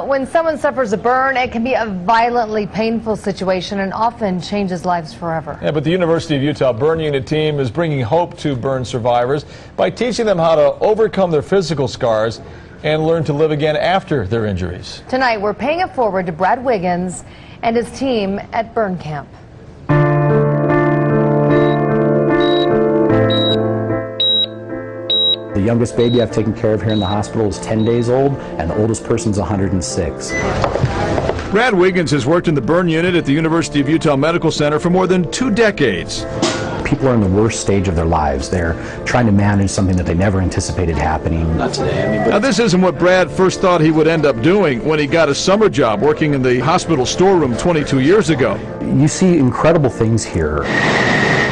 When someone suffers a burn, it can be a violently painful situation and often changes lives forever. Yeah, but the University of Utah Burn Unit team is bringing hope to burn survivors by teaching them how to overcome their physical scars and learn to live again after their injuries. Tonight, we're paying it forward to Brad Wiggins and his team at Burn Camp. The youngest baby I've taken care of here in the hospital is 10 days old, and the oldest person's 106. Brad Wiggins has worked in the burn unit at the University of Utah Medical Center for more than 2 decades. People are in the worst stage of their lives. They're trying to manage something that they never anticipated happening. Not today. Now, this isn't what Brad first thought he would end up doing when he got a summer job working in the hospital storeroom 22 years ago. You see incredible things here.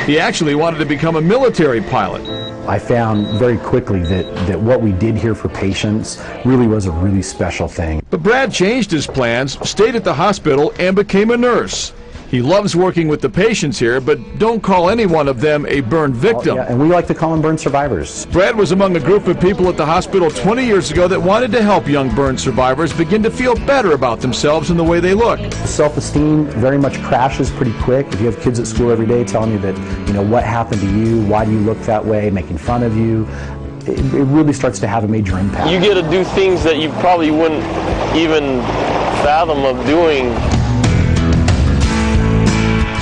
He actually wanted to become a military pilot. I found very quickly that what we did here for patients really was a really special thing. But Brad changed his plans, stayed at the hospital, and became a nurse. He loves working with the patients here, but don't call any one of them a burn victim. Yeah, and we like to call them burn survivors. Brad was among a group of people at the hospital 20 years ago that wanted to help young burn survivors begin to feel better about themselves and the way they look. Self-esteem very much crashes pretty quick. If you have kids at school every day telling you that, what happened to you, why do you look that way, making fun of you, it really starts to have a major impact. You get to do things that you probably wouldn't even fathom of doing.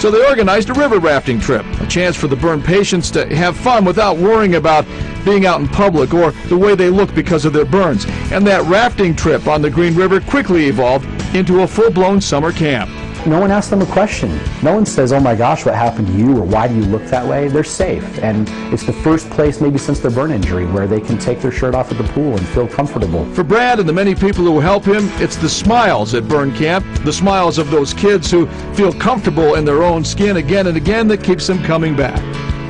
So they organized a river rafting trip, a chance for the burn patients to have fun without worrying about being out in public or the way they look because of their burns. And that rafting trip on the Green River quickly evolved into a full-blown summer camp. No one asks them a question. No one says, oh my gosh, what happened to you, or why do you look that way? They're safe, and it's the first place maybe since their burn injury where they can take their shirt off at the pool and feel comfortable. For Brad and the many people who help him, it's the smiles at burn camp, the smiles of those kids who feel comfortable in their own skin again and again, that keeps him coming back.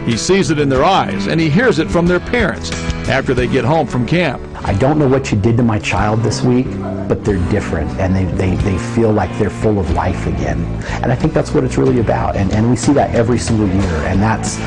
He sees it in their eyes, and he hears it from their parents after they get home from camp. I don't know what you did to my child this week, but they're different, and they feel like they're full of life again. And I think that's what it's really about, and we see that every single year, and that's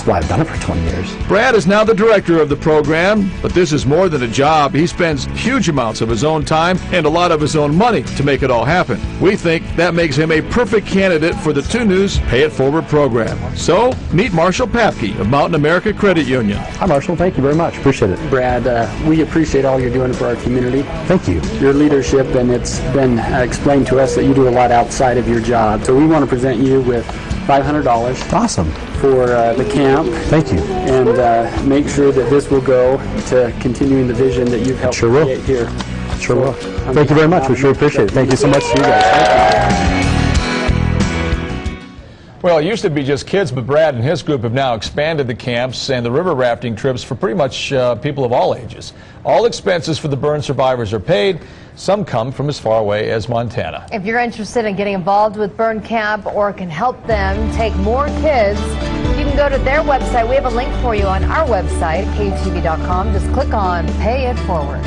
why I've done it for 20 years. Brad is now the director of the program, but this is more than a job. He spends huge amounts of his own time and a lot of his own money to make it all happen. We think that makes him a perfect candidate for the 2 News Pay It Forward program. So, meet Marshall Papke of Mountain America Credit Union. Hi, Marshall. Thank you very much. Appreciate it. Brad, we appreciate all you're doing for our community. Thank you. Your leadership, and it's been explained to us that you do a lot outside of your job. So we want to present you with $500. Awesome. For the camp. Thank you. And make sure that this will go to continuing the vision that you've helped create here. Sure will. Thank you very much. We sure appreciate it. Thank you so much to you guys. Well, it used to be just kids, but Brad and his group have now expanded the camps and the river rafting trips for pretty much people of all ages. All expenses for the burn survivors are paid. Some come from as far away as Montana. If you're interested in getting involved with Burn Camp or can help them take more kids, you can go to their website. We have a link for you on our website, KUTV.com. Just click on Pay It Forward.